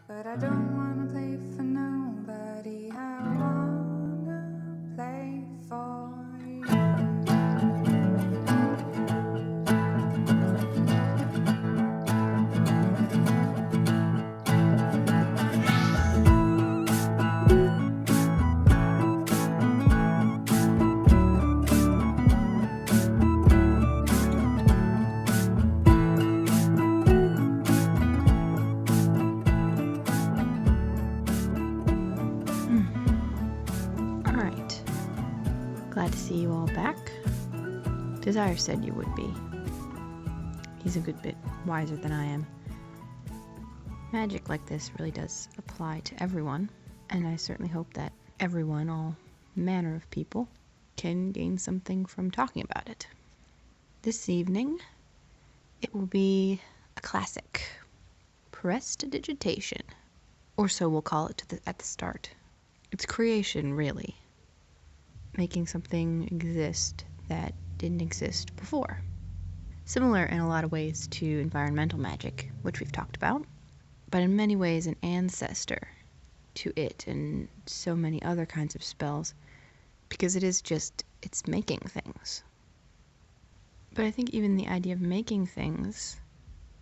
But I don't wanna play for nobody, I wanna play for you. Alright. Glad to see you all back. Desire said you would be. He's a good bit wiser than I am. Magic like this really does apply to everyone, and I certainly hope that everyone, all manner of people, can gain something from talking about it. This evening, it will be a classic. Prestidigitation. Or so we'll call it at the start. It's creation, really. Making something exist that didn't exist before. Similar in a lot of ways to environmental magic, which we've talked about, but in many ways an ancestor to it and so many other kinds of spells, because it's making things. But I think even the idea of making things,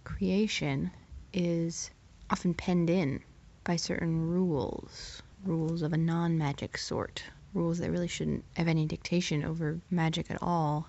creation, is often penned in by certain rules of a non-magic sort, rules that really shouldn't have any dictation over magic at all.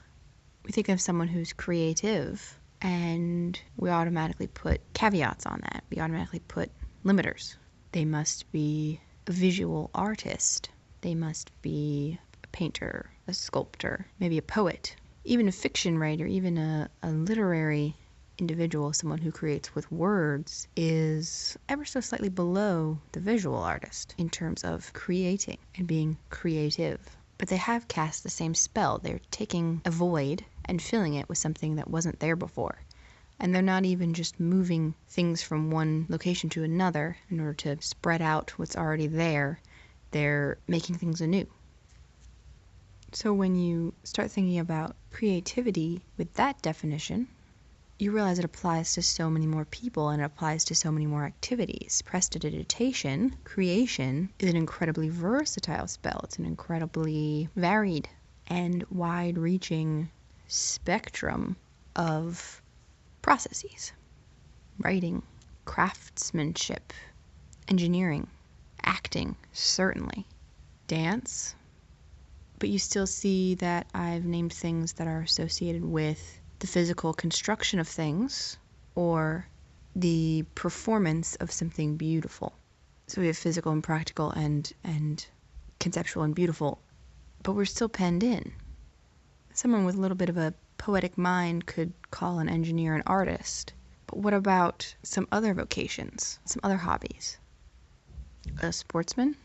We think of someone who's creative, and we automatically put caveats on that. We automatically put limiters. They must be a visual artist. They must be a painter, a sculptor, maybe a poet, even a fiction writer, even a literary individual, someone who creates with words, is ever so slightly below the visual artist in terms of creating and being creative. But they have cast the same spell. They're taking a void and filling it with something that wasn't there before. And they're not even just moving things from one location to another in order to spread out what's already there. They're making things anew. So when you start thinking about creativity with that definition, you realize it applies to so many more people and it applies to so many more activities. Prestidigitation, creation, is an incredibly versatile spell. It's an incredibly varied and wide-reaching spectrum of processes. Writing, craftsmanship, engineering, acting, certainly. Dance. But you still see that I've named things that are associated with the physical construction of things or the performance of something beautiful. So we have physical and practical and conceptual and beautiful, but we're still penned in. Someone with a little bit of a poetic mind could call an engineer an artist. But what about some other vocations, some other hobbies? A sportsman?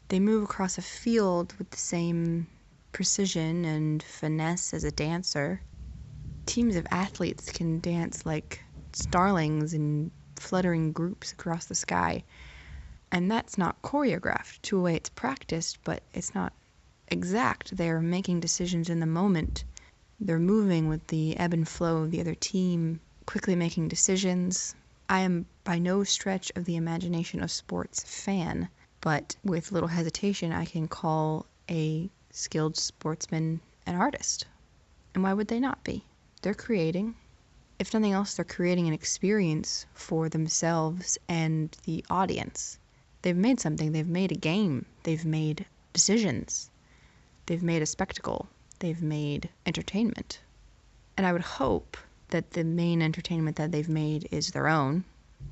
They move across a field with the same precision and finesse as a dancer. Teams of athletes can dance like starlings in fluttering groups across the sky. And that's not choreographed to a way it's practiced, but it's not exact. They're making decisions in the moment. They're moving with the ebb and flow of the other team, quickly making decisions. I am by no stretch of the imagination a sports fan, but with little hesitation I can call a skilled sportsman an artist. And why would they not be? They're creating. If nothing else, they're creating an experience for themselves and the audience. They've made something. They've made a game. They've made decisions. They've made a spectacle. They've made entertainment. And I would hope that the main entertainment that they've made is their own,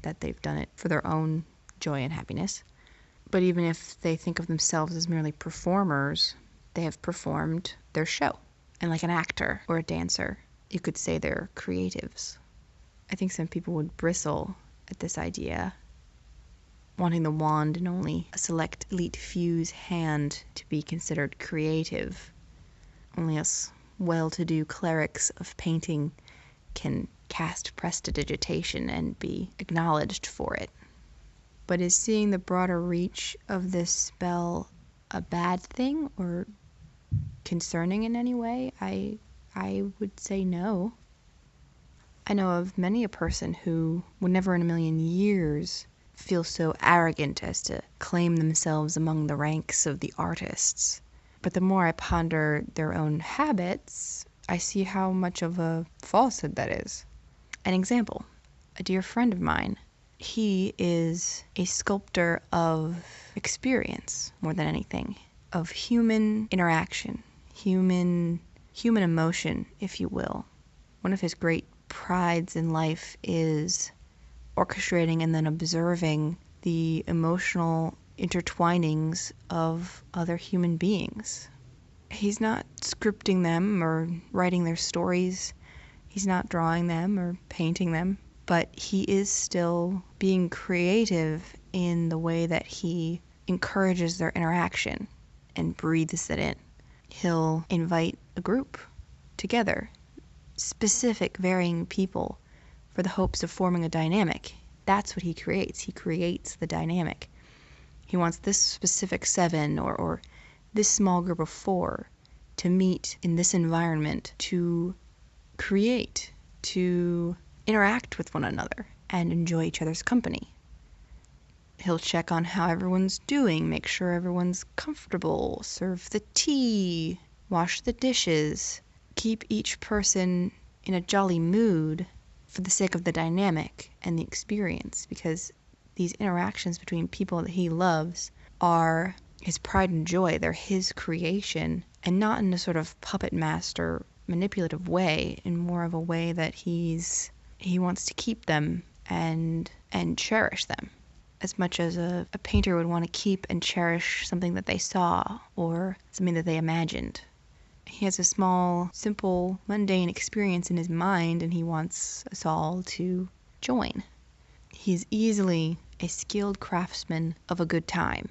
that they've done it for their own joy and happiness. But even if they think of themselves as merely performers, they have performed their show. And like an actor or a dancer, you could say they're creatives. I think some people would bristle at this idea, wanting the wand in only a select elite few's hand to be considered creative. Only us well-to-do clerics of painting can cast prestidigitation and be acknowledged for it. But is seeing the broader reach of this spell a bad thing or concerning in any way? I would say no. I know of many a person who would never in a million years feel so arrogant as to claim themselves among the ranks of the artists. But the more I ponder their own habits, I see how much of a falsehood that is. An example, a dear friend of mine, he is a sculptor of experience more than anything, of human interaction, human emotion, if you will. One of his great prides in life is orchestrating and then observing the emotional intertwinings of other human beings. He's not scripting them or writing their stories. He's not drawing them or painting them, but he is still being creative in the way that he encourages their interaction and breathes it in. He'll invite a group together, specific varying people, for the hopes of forming a dynamic. That's what he creates. He creates the dynamic. He wants this specific 7 or this small group of 4 to meet in this environment to create, to interact with one another and enjoy each other's company. He'll check on how everyone's doing, make sure everyone's comfortable, serve the tea, wash the dishes, keep each person in a jolly mood for the sake of the dynamic and the experience, because these interactions between people that he loves are his pride and joy. They're his creation, and not in a sort of puppet master manipulative way, in more of a way that he wants to keep them and cherish them, as much as a painter would want to keep and cherish something that they saw or something that they imagined. He has a small, simple, mundane experience in his mind, and he wants us all to join. He's easily a skilled craftsman of a good time.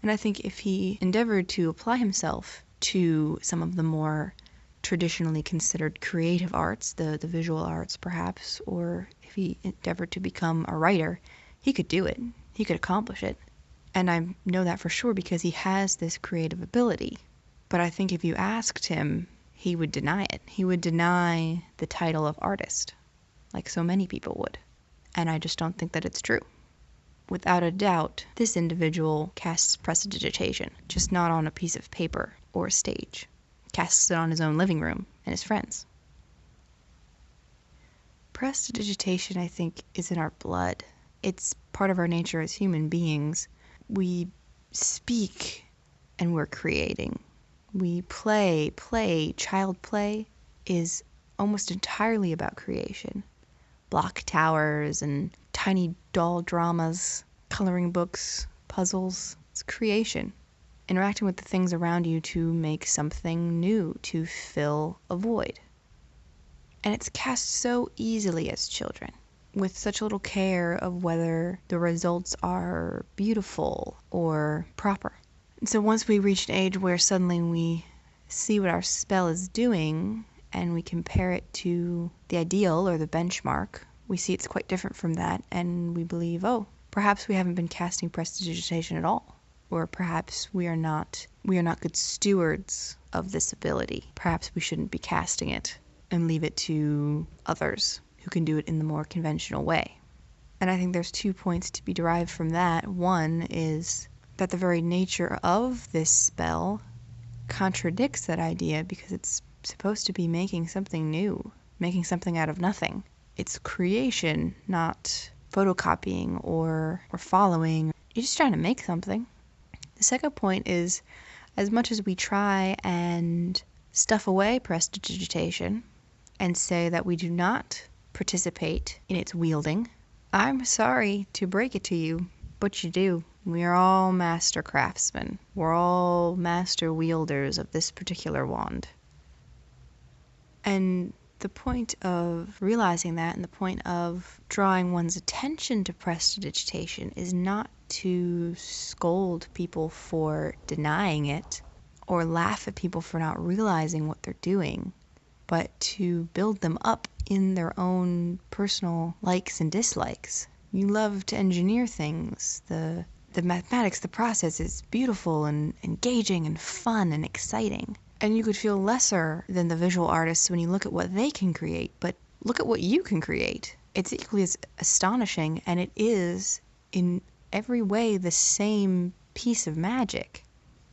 And I think if he endeavored to apply himself to some of the more traditionally considered creative arts, the visual arts perhaps, or if he endeavored to become a writer, he could do it. He could accomplish it. And I know that for sure because he has this creative ability. But I think if you asked him, he would deny it. He would deny the title of artist, like so many people would. And I just don't think that it's true. Without a doubt, this individual casts prestidigitation, just not on a piece of paper or a stage. Casts it on his own living room and his friends. Prestidigitation, I think, is in our blood. It's part of our nature as human beings. We speak and we're creating. We play. Child play is almost entirely about creation. Block towers and tiny doll dramas, coloring books, puzzles. It's creation. Interacting with the things around you to make something new, to fill a void. And it's cast so easily as children, with such little care of whether the results are beautiful or proper. And so once we reach an age where suddenly we see what our spell is doing and we compare it to the ideal or the benchmark, we see it's quite different from that, and we believe, oh, perhaps we haven't been casting prestidigitation at all. Or perhaps we are not good stewards of this ability. Perhaps we shouldn't be casting it and leave it to others who can do it in the more conventional way. And I think there's 2 points to be derived from that. One is that the very nature of this spell contradicts that idea because it's supposed to be making something new, making something out of nothing. It's creation, not photocopying or following. You're just trying to make something. The second point is, as much as we try and stuff away prestidigitation and say that we do not participate in its wielding, I'm sorry to break it to you, but you do. We are all master craftsmen. We're all master wielders of this particular wand. And the point of realizing that and the point of drawing one's attention to prestidigitation is not to scold people for denying it or laugh at people for not realizing what they're doing, but to build them up in their own personal likes and dislikes. You love to engineer things. The mathematics, the process is beautiful and engaging and fun and exciting. And you could feel lesser than the visual artists when you look at what they can create, but look at what you can create. It's equally as astonishing, and it is in every way the same piece of magic.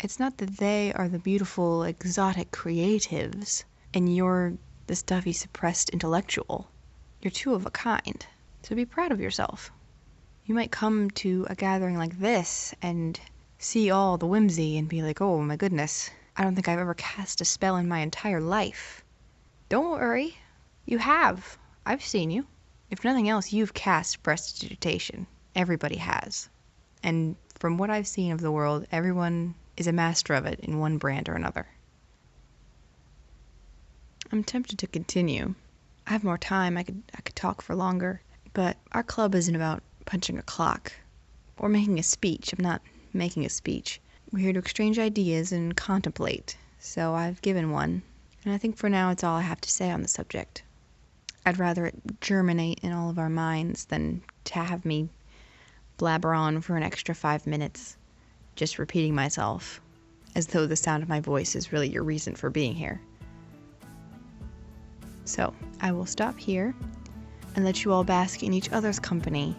It's not that they are the beautiful, exotic creatives and you're the stuffy, suppressed intellectual. You're two of a kind, so be proud of yourself. You might come to a gathering like this and see all the whimsy and be like, oh my goodness, I don't think I've ever cast a spell in my entire life. Don't worry, you have. I've seen you. If nothing else, you've cast Prestidigitation. Everybody has. And from what I've seen of the world, everyone is a master of it in one brand or another. I'm tempted to continue. I have more time, I could talk for longer, but our club isn't about punching a clock or making a speech. I'm not making a speech. We're here to exchange ideas and contemplate, so I've given one, and I think for now it's all I have to say on the subject. I'd rather it germinate in all of our minds than to have me blabber on for an extra 5 minutes, just repeating myself, as though the sound of my voice is really your reason for being here. So, I will stop here and let you all bask in each other's company,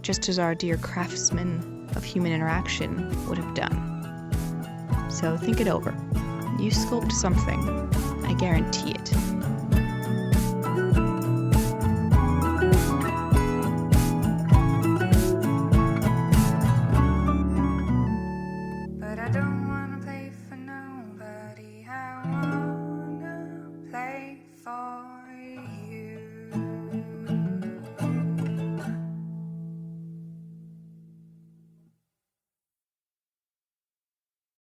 just as our dear craftsmen of human interaction would have done. So think it over. You sculpt something. I guarantee it.